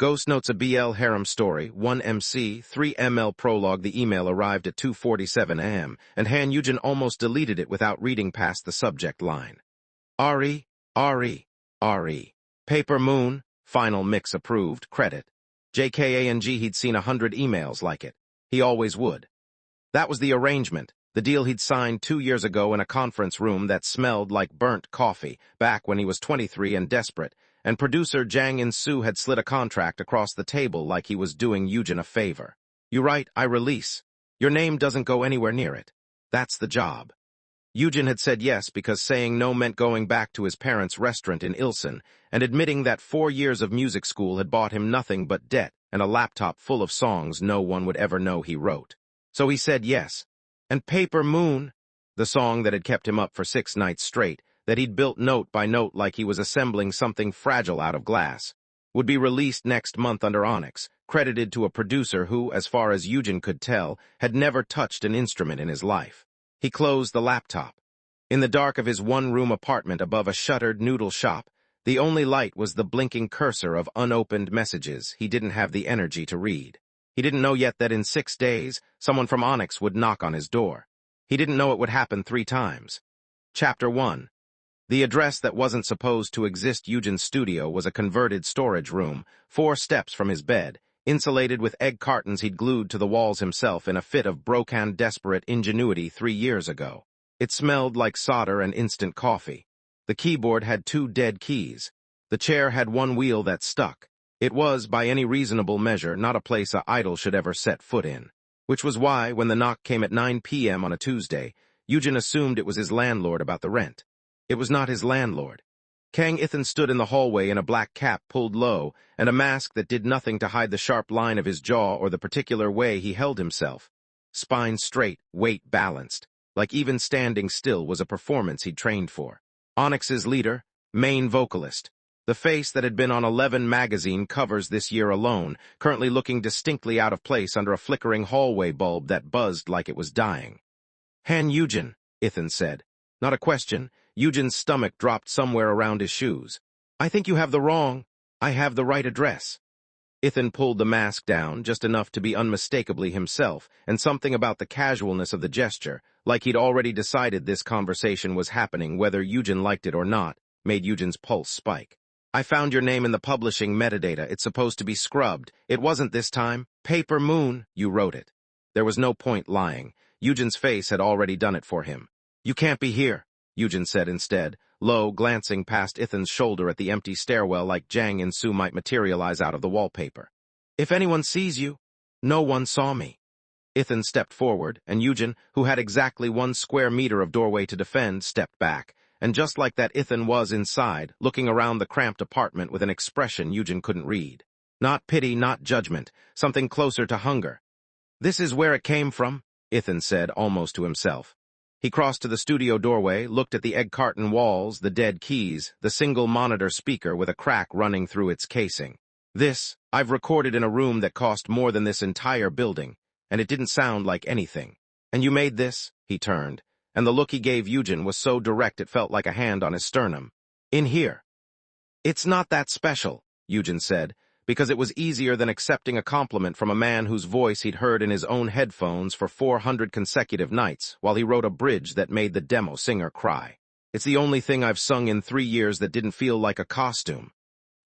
Ghost notes a BL Harem story, 1 MC, 3 ML prologue. The email arrived at 2:47 a.m., and Yoojin almost deleted it without reading past the subject line. RE, RE. Paper Moon, final mix approved, credit. JKANG. He'd seen 100 emails like it. He always would. That was the arrangement, the deal he'd signed 2 years ago in a conference room that smelled like burnt coffee, back when he was 23 and desperate, and producer Jang Insu had slid a contract across the table like he was doing Yoojin a favor. You write, I release. Your name doesn't go anywhere near it. That's the job. Yoojin had said yes because saying no meant going back to his parents' restaurant in Ilsan and admitting that 4 years of music school had bought him nothing but debt and a laptop full of songs no one would ever know he wrote. So he said yes. And Paper Moon, the song that had kept him up for 6 nights straight, that he'd built note by note like he was assembling something fragile out of glass, would be released next month under ONYX, credited to a producer who, as far as Yoojin could tell, had never touched an instrument in his life. He closed the laptop. In the dark of his one-room apartment above a shuttered noodle shop, the only light was the blinking cursor of unopened messages he didn't have the energy to read. He didn't know yet that in 6 days, someone from ONYX would knock on his door. He didn't know it would happen 3 times. Chapter 1. The address that wasn't supposed to exist. Yoojin's studio was a converted storage room, 4 steps from his bed, insulated with egg cartons he'd glued to the walls himself in a fit of broken desperate ingenuity 3 years ago. It smelled like solder and instant coffee. The keyboard had 2 dead keys. The chair had 1 wheel that stuck. It was, by any reasonable measure, not a place a idol should ever set foot in. Which was why, when the knock came at 9 p.m. on a Tuesday, Yoojin assumed it was his landlord about the rent. It was not his landlord. Kang Ithan stood in the hallway in a black cap pulled low and a mask that did nothing to hide the sharp line of his jaw or the particular way he held himself. Spine straight, weight balanced, like even standing still was a performance he'd trained for. ONYX's leader, main vocalist. The face that had been on 11 magazine covers this year alone, currently looking distinctly out of place under a flickering hallway bulb that buzzed like it was dying. Yoojin, Ithan said. Not a question. Yoojin's stomach dropped somewhere around his shoes. I think you have the wrong. I have the right address. Ithan pulled the mask down, just enough to be unmistakably himself, and something about the casualness of the gesture, like he'd already decided this conversation was happening whether Yoojin liked it or not, made Yoojin's pulse spike. I found your name in the publishing metadata. It's supposed to be scrubbed. It wasn't this time. Paper Moon, you wrote it. There was no point lying. Yoojin's face had already done it for him. You can't be here, Yoojin said instead, low, glancing past Ithan's shoulder at the empty stairwell like Jang Insu might materialize out of the wallpaper. If anyone sees you, no one saw me. Ithan stepped forward, and Yoojin, who had exactly 1 square meter of doorway to defend, stepped back, and just like that Ithan was inside, looking around the cramped apartment with an expression Yoojin couldn't read. Not pity, not judgment, something closer to hunger. This is where it came from, Ithan said, almost to himself. He crossed to the studio doorway, looked at the egg carton walls, the dead keys, the single monitor speaker with a crack running through its casing. This, I've recorded in a room that cost more than this entire building, and it didn't sound like anything. And you made this? He turned, and the look he gave Yoojin was so direct it felt like a hand on his sternum. In here. It's not that special, Yoojin said, because it was easier than accepting a compliment from a man whose voice he'd heard in his own headphones for 400 consecutive nights while he wrote a bridge that made the demo singer cry. It's the only thing I've sung in 3 years that didn't feel like a costume.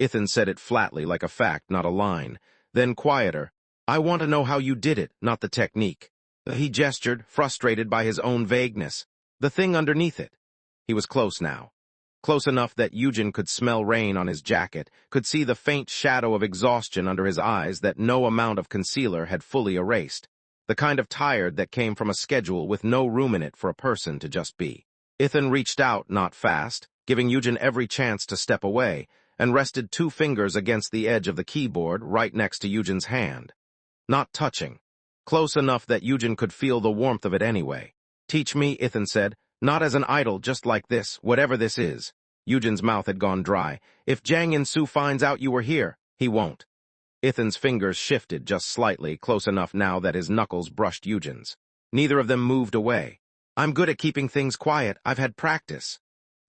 Ithan said it flatly, like a fact, not a line. Then quieter, I want to know how you did it, not the technique. He gestured, frustrated by his own vagueness. The thing underneath it. He was close now. Close enough that Yoojin could smell rain on his jacket, could see the faint shadow of exhaustion under his eyes that no amount of concealer had fully erased. The kind of tired that came from a schedule with no room in it for a person to just be. Ithan reached out, not fast, giving Yoojin every chance to step away, and rested 2 fingers against the edge of the keyboard right next to Yoojin's hand. Not touching. Close enough that Yoojin could feel the warmth of it anyway. Teach me, Ithan said. Not as an idol, just like this, whatever this is. Yoojin's mouth had gone dry. If Jang Insu finds out you were here, he won't. Ithan's fingers shifted just slightly, close enough now that his knuckles brushed Yoojin's. Neither of them moved away. I'm good at keeping things quiet. I've had practice.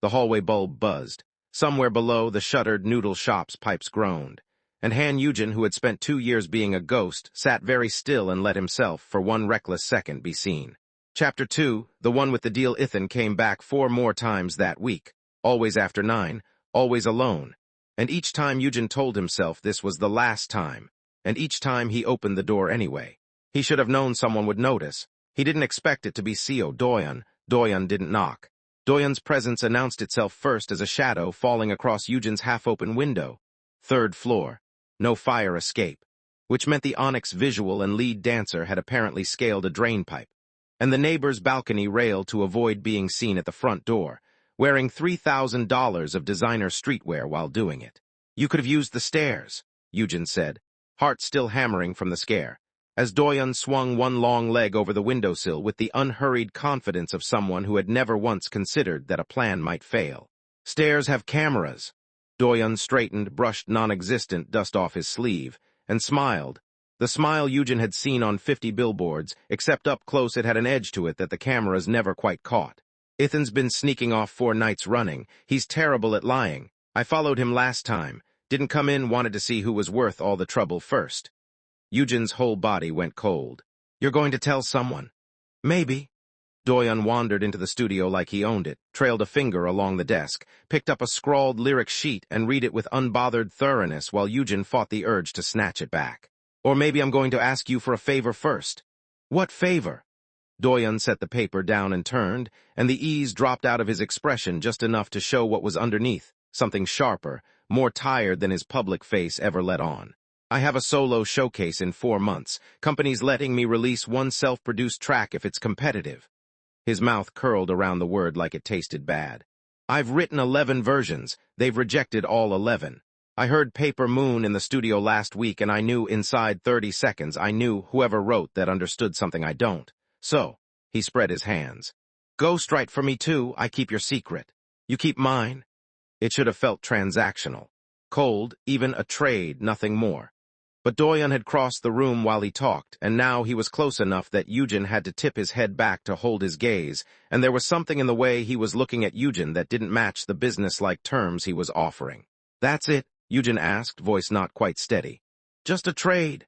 The hallway bulb buzzed. Somewhere below, the shuttered noodle shop's pipes groaned. and Han Yoojin, who had spent 2 years being a ghost, sat very still and let himself, for one reckless second, be seen. Chapter 2, the one with the deal. Ethan came back 4 more times that week, always after 9, always alone, and each time Yoojin told himself this was the last time, and each time he opened the door anyway. He should have known someone would notice. He didn't expect it to be Seo Doyeon. Doyeon didn't knock. Doyeon's presence announced itself first as a shadow falling across Yoojin's half-open window. 3rd floor. No fire escape, which meant the ONYX visual and lead dancer had apparently scaled a drainpipe, and the neighbor's balcony rail to avoid being seen at the front door, wearing $3,000 of designer streetwear while doing it. You could have used the stairs, Yoojin said, heart still hammering from the scare, as Doyeon swung one long leg over the windowsill with the unhurried confidence of someone who had never once considered that a plan might fail. Stairs have cameras. Doyeon straightened, brushed non-existent dust off his sleeve, and smiled. The smile Yoojin had seen on 50 billboards, except up close it had an edge to it that the cameras never quite caught. Ethan's been sneaking off 4 nights running. He's terrible at lying. I followed him last time. Didn't come in, wanted to see who was worth all the trouble first. Yoojin's whole body went cold. You're going to tell someone? Maybe. Doyeon wandered into the studio like he owned it, trailed a finger along the desk, picked up a scrawled lyric sheet and read it with unbothered thoroughness while Yoojin fought the urge to snatch it back. Or maybe I'm going to ask you for a favor first. What favor? Doyeon set the paper down and turned, and the ease dropped out of his expression just enough to show what was underneath, something sharper, more tired than his public face ever let on. I have a solo showcase in 4 months. Company's letting me release one self-produced track if it's competitive. His mouth curled around the word like it tasted bad. I've written 11 versions. They've rejected all 11. I heard Paper Moon in the studio last week, and I knew inside 30 seconds I knew whoever wrote that understood something I don't. So, he spread his hands. Ghostwrite for me too. I keep your secret. You keep mine. It should have felt transactional. Cold, even a trade, nothing more. But Doyeon had crossed the room while he talked, and now he was close enough that Yoojin had to tip his head back to hold his gaze, and there was something in the way he was looking at Yoojin that didn't match the business-like terms he was offering. That's it? Yoojin asked, voice not quite steady. Just a trade.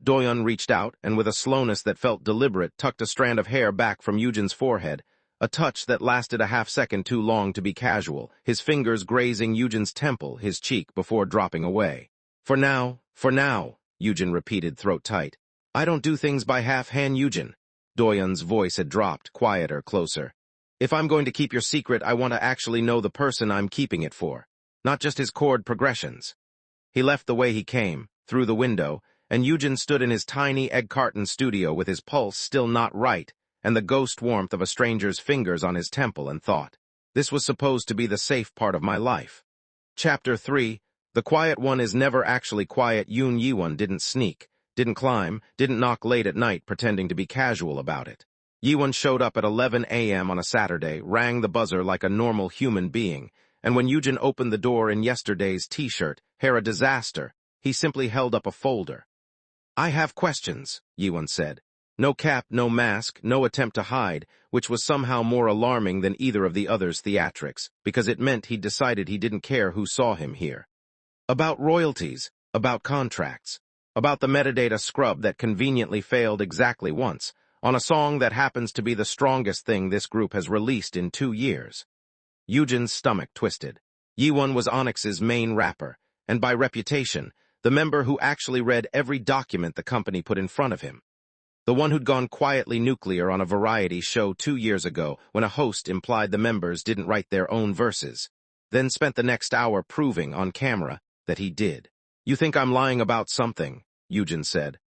Doyeon reached out, and with a slowness that felt deliberate, tucked a strand of hair back from Yoojin's forehead, a touch that lasted a half-second too long to be casual, his fingers grazing Yoojin's temple, his cheek, before dropping away. For now, Yoojin repeated, throat tight. I don't do things by half-hand, Yoojin. Doyeon's voice had dropped, quieter, closer. If I'm going to keep your secret, I want to actually know the person I'm keeping it for, not just his chord progressions. He left the way he came, through the window, and Yoojin stood in his tiny egg carton studio with his pulse still not right, and the ghost warmth of a stranger's fingers on his temple, and thought, this was supposed to be the safe part of my life. Chapter 3, the quiet one is never actually quiet. Yoon Yiwon didn't sneak, didn't climb, didn't knock late at night pretending to be casual about it. Yiwon showed up at 11 a.m. on a Saturday, rang the buzzer like a normal human being, and when Yoojin opened the door in yesterday's t-shirt, hair a disaster, he simply held up a folder. I have questions, Yiwon said. No cap, no mask, no attempt to hide, which was somehow more alarming than either of the others' theatrics, because it meant he'd decided he didn't care who saw him here. About royalties, about contracts, about the metadata scrub that conveniently failed exactly once, on a song that happens to be the strongest thing this group has released in 2 years. Yoojin's stomach twisted. Yiwon was ONYX's main rapper, and by reputation, the member who actually read every document the company put in front of him. The one who'd gone quietly nuclear on a variety show 2 years ago when a host implied the members didn't write their own verses, then spent the next hour proving, on camera, that he did. You think I'm lying about something, Yoojin said.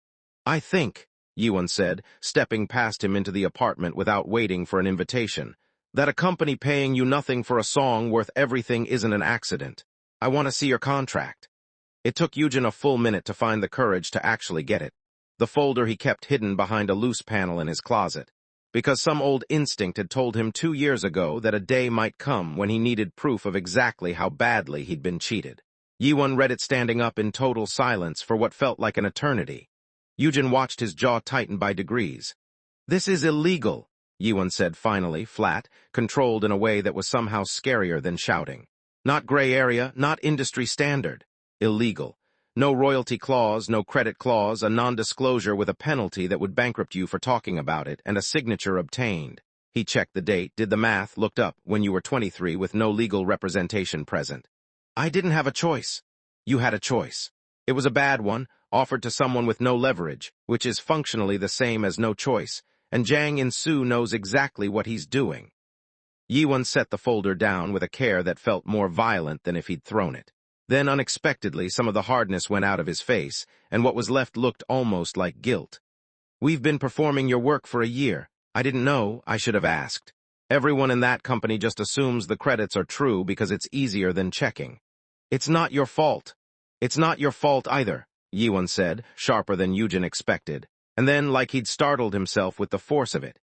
I think, Yiwon said, stepping past him into the apartment without waiting for an invitation, that a company paying you nothing for a song worth everything isn't an accident. I want to see your contract. It took Yoojin a full minute to find the courage to actually get it. The folder he kept hidden behind a loose panel in his closet, because some old instinct had told him 2 years ago that a day might come when he needed proof of exactly how badly he'd been cheated. Yiwon read it standing up in total silence for what felt like an eternity. Yoojin watched his jaw tighten by degrees. This is illegal, Yiwon said finally, flat, controlled in a way that was somehow scarier than shouting. Not gray area, not industry standard. Illegal. No royalty clause, no credit clause, a non-disclosure with a penalty that would bankrupt you for talking about it, and a signature obtained. He checked the date, did the math, looked up when you were 23 with no legal representation present. I didn't have a choice. You had a choice. It was a bad one, offered to someone with no leverage, which is functionally the same as no choice, and Jang Insu knows exactly what he's doing. Yiwon set the folder down with a care that felt more violent than if he'd thrown it. Then, unexpectedly, some of the hardness went out of his face, and what was left looked almost like guilt. We've been performing your work for a year. I didn't know. I should have asked. Everyone in that company just assumes the credits are true because it's easier than checking. It's not your fault. It's not your fault either, Yiwon said, sharper than Yoojin expected, and then, like he'd startled himself with the force of it.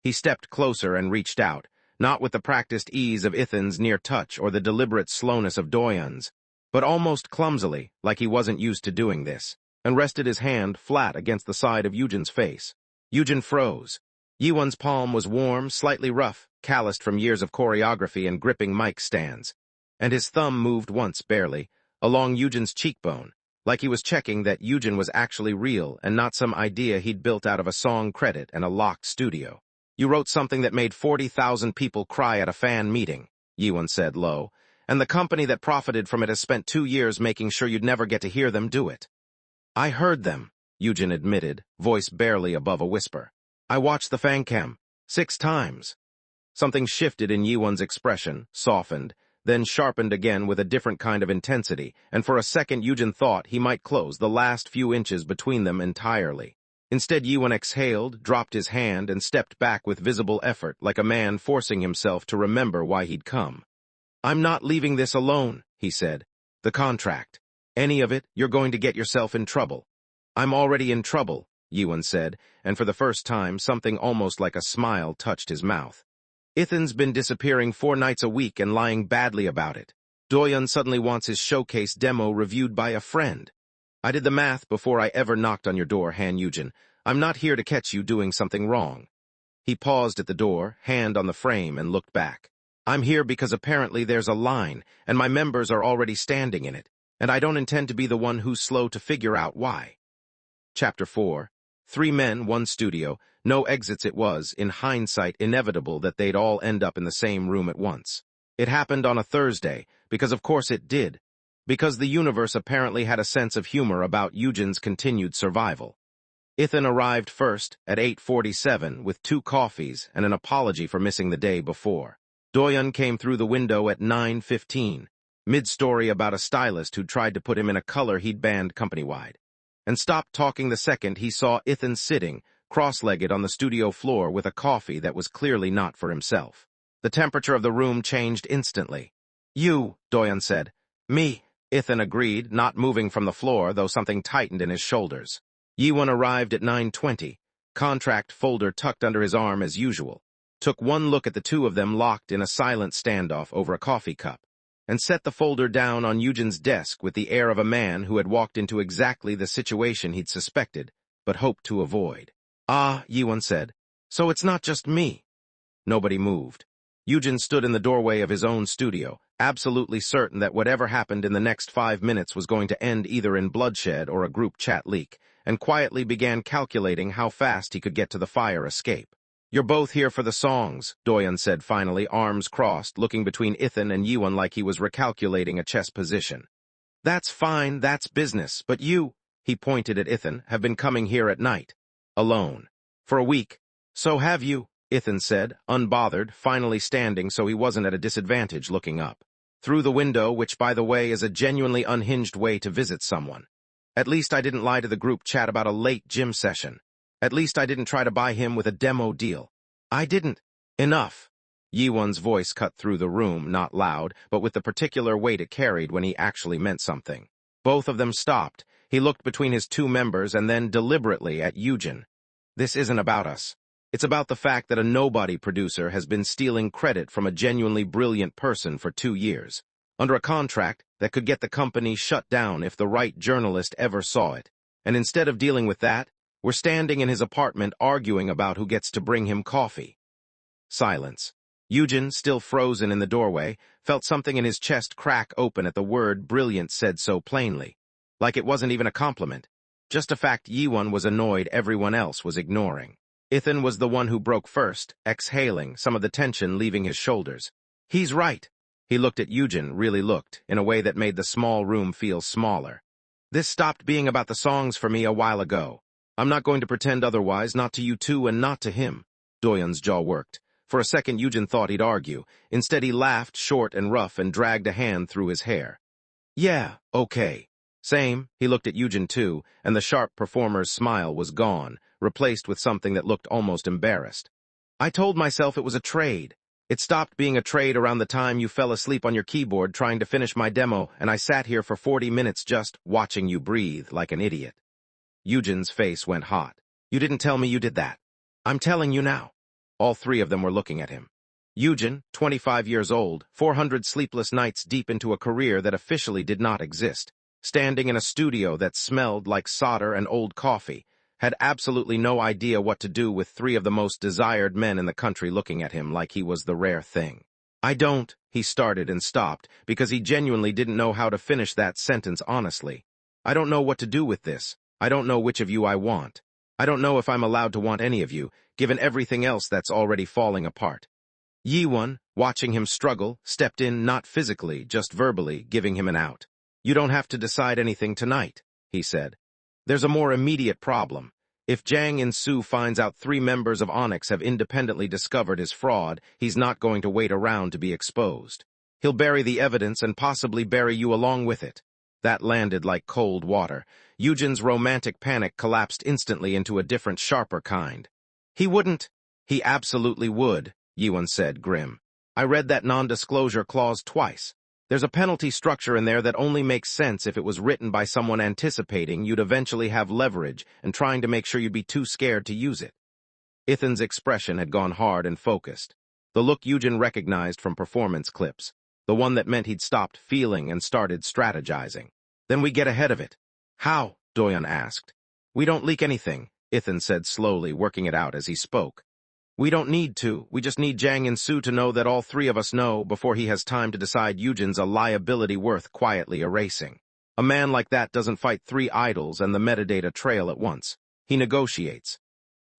He stepped closer and reached out, not with the practiced ease of Ithan's near touch or the deliberate slowness of Doyeon's, but almost clumsily, like he wasn't used to doing this, and rested his hand flat against the side of Yoojin's face. Yoojin froze. Yiwon's palm was warm, slightly rough, calloused from years of choreography and gripping mic stands, and his thumb moved once, barely, along Yoojin's cheekbone, like he was checking that Yoojin was actually real and not some idea he'd built out of a song credit and a locked studio. You wrote something that made 40,000 people cry at a fan meeting, Yiwon said low, and the company that profited from it has spent 2 years making sure you'd never get to hear them do it. I heard them, Yoojin admitted, voice barely above a whisper. I watched the fan cam 6 times. Something shifted in Yiwon's expression, softened, then sharpened again with a different kind of intensity, and for a second Yoojin thought he might close the last few inches between them entirely. Instead, Yiwon exhaled, dropped his hand, and stepped back with visible effort, like a man forcing himself to remember why he'd come. I'm not leaving this alone, he said. The contract. Any of it, you're going to get yourself in trouble. I'm already in trouble, Yiwon said, and for the first time something almost like a smile touched his mouth. Ithan's been disappearing 4 nights a week and lying badly about it. Doyeon suddenly wants his showcase demo reviewed by a friend. I did the math before I ever knocked on your door, Han Yoojin. I'm not here to catch you doing something wrong. He paused at the door, hand on the frame, and looked back. I'm here because apparently there's a line, and my members are already standing in it, and I don't intend to be the one who's slow to figure out why. Chapter 4. 3 men, 1 studio, no exits. It was, in hindsight, inevitable that they'd all end up in the same room at once. It happened on a Thursday, because of course it did. Because the universe apparently had a sense of humor about Yoojin's continued survival. Ithan arrived first, at 8:47, with 2 coffees and an apology for missing the day before. Doyeon came through the window at 9:15, mid-story about a stylist who'd tried to put him in a color he'd banned company-wide, and stopped talking the second he saw Ithan sitting, cross-legged on the studio floor with a coffee that was clearly not for himself. The temperature of the room changed instantly. You, Doyeon said. Me, Ithan agreed, not moving from the floor, though something tightened in his shoulders. Yiwon arrived at 9:20, contract folder tucked under his arm as usual, took one look at the two of them locked in a silent standoff over a coffee cup, and set the folder down on Yoojin's desk with the air of a man who had walked into exactly the situation he'd suspected, but hoped to avoid. Ah, Yiwon said, so it's not just me. Nobody moved. Yoojin stood in the doorway of his own studio, absolutely certain that whatever happened in the next 5 minutes was going to end either in bloodshed or a group chat leak, and quietly began calculating how fast he could get to the fire escape. You're both here for the songs, Doyeon said finally, arms crossed, looking between Ithan and Yiwon like he was recalculating a chess position. That's fine, that's business, but you, he pointed at Ithan, have been coming here at night. Alone. For a week. So have you, Ithan said, unbothered, finally standing so he wasn't at a disadvantage looking up. Through the window, which, by the way, is a genuinely unhinged way to visit someone. At least I didn't lie to the group chat about a late gym session. At least I didn't try to buy him with a demo deal. I didn't. Enough. Yiwon's voice cut through the room, not loud, but with the particular weight it carried when he actually meant something. Both of them stopped. He looked between his 2 members and then deliberately at Yoojin. This isn't about us. It's about the fact that a nobody producer has been stealing credit from a genuinely brilliant person for 2 years, under a contract that could get the company shut down if the right journalist ever saw it. And instead of dealing with that, we're standing in his apartment arguing about who gets to bring him coffee. Silence. Yoojin, still frozen in the doorway, felt something in his chest crack open at the word brilliant said so plainly. like it wasn't even a compliment. Just a fact Yiwon was annoyed everyone else was ignoring. Ethan was the one who broke first, exhaling, some of the tension leaving his shoulders. He's right. He looked at Yoojin, really looked, in a way that made the small room feel smaller. This stopped being about the songs for me a while ago. I'm not going to pretend otherwise, not to you two and not to him. Doyeon's jaw worked. For a second, Yoojin thought he'd argue. Instead, he laughed, short and rough, and dragged a hand through his hair. Yeah, okay. Same. He looked at Yoojin too, and the sharp performer's smile was gone, replaced with something that looked almost embarrassed. I told myself it was a trade. It stopped being a trade around the time you fell asleep on your keyboard trying to finish my demo, and I sat here for 40 minutes just watching you breathe like an idiot. Yoojin's face went hot. You didn't tell me you did that. I'm telling you now. All three of them were looking at him. Yoojin, 25 years old, 400 sleepless nights deep into a career that officially did not exist, standing in a studio that smelled like solder and old coffee, had absolutely no idea what to do with three of the most desired men in the country looking at him like he was the rare thing. He started and stopped, because he genuinely didn't know how to finish that sentence honestly. I don't know what to do with this. I don't know which of you I want. I don't know if I'm allowed to want any of you, given everything else that's already falling apart. Yiwon, watching him struggle, stepped in not physically, just verbally, giving him an out. You don't have to decide anything tonight, he said. There's a more immediate problem. If Jang Insu finds out 3 members of ONYX have independently discovered his fraud, he's not going to wait around to be exposed. He'll bury the evidence and possibly bury you along with it. That landed like cold water. Yoojin's romantic panic collapsed instantly into a different, sharper kind. He wouldn't. He absolutely would, Yiwon said, grim. I read that non-disclosure clause twice. There's a penalty structure in there that only makes sense if it was written by someone anticipating you'd eventually have leverage and trying to make sure you'd be too scared to use it. Ethan's expression had gone hard and focused. The look Yoojin recognized from performance clips. The one that meant he'd stopped feeling and started strategizing. Then we get ahead of it. How? Doyeon asked. We don't leak anything, Ethan said slowly, working it out as he spoke. We don't need to. We just need Jang Insu to know that all 3 of us know before he has time to decide Yoojin's a liability worth quietly erasing. A man like that doesn't fight 3 idols and the metadata trail at once. He negotiates.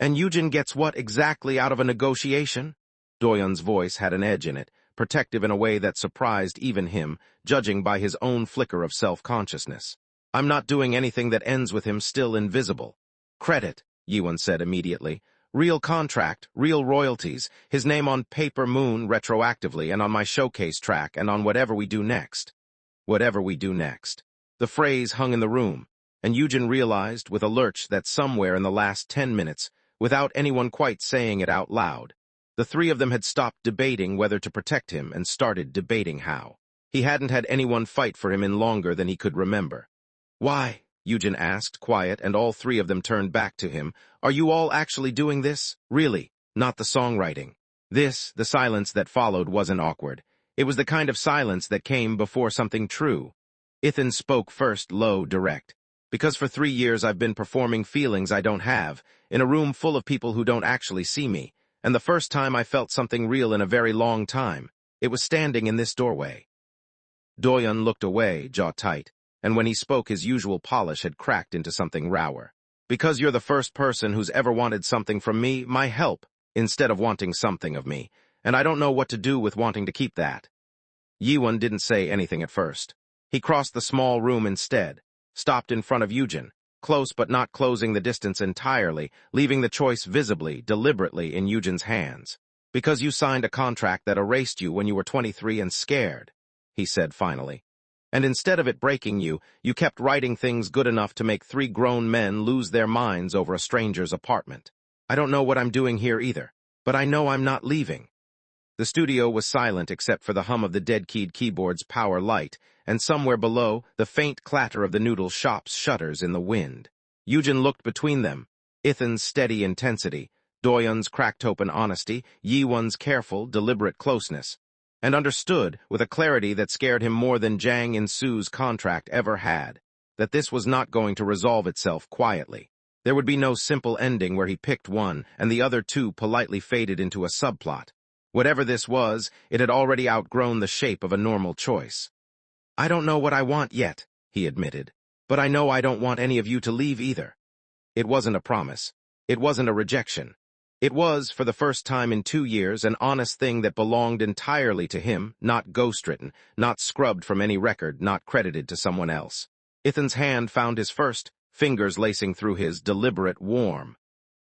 And Yoojin gets what exactly out of a negotiation? Doyeon's voice had an edge in it, protective in a way that surprised even him, judging by his own flicker of self-consciousness. I'm not doing anything that ends with him still invisible. Credit, Yiwon said immediately. Real contract, real royalties, his name on Paper Moon retroactively and on my showcase track and on whatever we do next. Whatever we do next. The phrase hung in the room, and Yoojin realized with a lurch that somewhere in the last 10 minutes, without anyone quite saying it out loud, the 3 of them had stopped debating whether to protect him and started debating how. He hadn't had anyone fight for him in longer than he could remember. Why? Yoojin asked, quiet, and all 3 of them turned back to him. Are you all actually doing this? Really? Not the songwriting. The silence that followed wasn't awkward. It was the kind of silence that came before something true. Ethan spoke first, low, direct. Because for 3 years I've been performing feelings I don't have, in a room full of people who don't actually see me, and the first time I felt something real in a very long time, it was standing in this doorway. Doyeon looked away, jaw tight, and when he spoke his usual polish had cracked into something rower. Because you're the first person who's ever wanted something from me, my help, instead of wanting something of me, and I don't know what to do with wanting to keep that. Yiwon didn't say anything at first. He crossed the small room instead, stopped in front of Yoojin, close but not closing the distance entirely, leaving the choice visibly, deliberately in Yoojin's hands. Because you signed a contract that erased you when you were 23 and scared, he said finally. And instead of it breaking you, you kept writing things good enough to make 3 grown men lose their minds over a stranger's apartment. I don't know what I'm doing here either, but I know I'm not leaving. The studio was silent except for the hum of the dead-keyed keyboard's power light, and somewhere below, the faint clatter of the noodle shop's shutters in the wind. Yoojin looked between them, Ethan's steady intensity, Doyeon's cracked-open honesty, Yiwon's careful, deliberate closeness, and understood, with a clarity that scared him more than Jang Insu's contract ever had, that this was not going to resolve itself quietly. There would be no simple ending where he picked one and the other 2 politely faded into a subplot. Whatever this was, it had already outgrown the shape of a normal choice. I don't know what I want yet, he admitted. But I know I don't want any of you to leave either. It wasn't a promise. It wasn't a rejection. It was, for the first time in 2 years, an honest thing that belonged entirely to him, not ghostwritten, not scrubbed from any record, not credited to someone else. Ethan's hand found his first, fingers lacing through his, deliberate warm.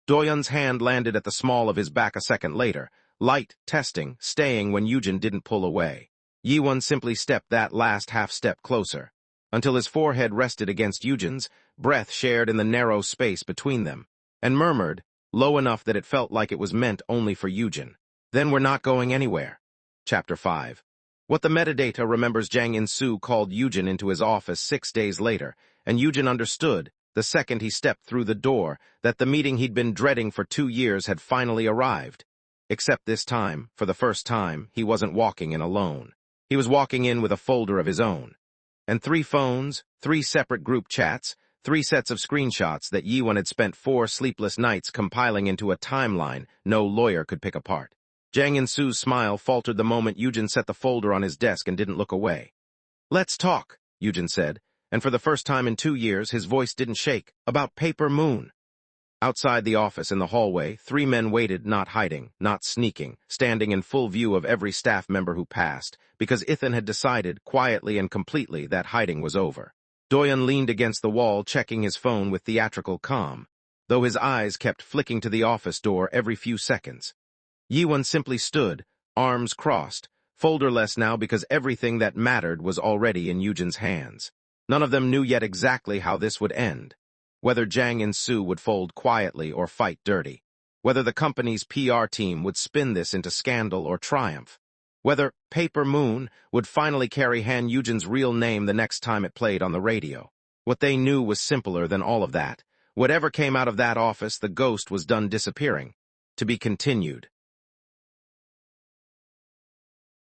Doyeon's hand landed at the small of his back a second later, light, testing, staying when Yoojin didn't pull away. Yiwon simply stepped that last half-step closer, until his forehead rested against Yoojin's, breath shared in the narrow space between them, and murmured, low enough that it felt like it was meant only for Yoojin. Then we're not going anywhere. Chapter 5. What the metadata remembers Jang Insu called Yoojin into his office 6 days later, and Yoojin understood, the second he stepped through the door, that the meeting he'd been dreading for 2 years had finally arrived. Except this time, for the first time, he wasn't walking in alone. He was walking in with a folder of his own. And 3 phones, 3 separate group chats, 3 sets of screenshots that Yiwon had spent 4 sleepless nights compiling into a timeline no lawyer could pick apart. Jang In-su's smile faltered the moment Yoojin set the folder on his desk and didn't look away. "Let's talk," Yoojin said, and for the first time in 2 years his voice didn't shake, "about Paper Moon." Outside the office in the hallway, 3 men waited, not hiding, not sneaking, standing in full view of every staff member who passed, because Ethan had decided, quietly and completely, that hiding was over. Doyeon leaned against the wall, checking his phone with theatrical calm, though his eyes kept flicking to the office door every few seconds. Yiwon simply stood, arms crossed, folderless now because everything that mattered was already in Yoojin's hands. None of them knew yet exactly how this would end. Whether Jang Insu would fold quietly or fight dirty. Whether the company's PR team would spin this into scandal or triumph. Whether Paper Moon would finally carry Han Yoojin's real name the next time it played on the radio. What they knew was simpler than all of that. Whatever came out of that office, the ghost was done disappearing. To be continued.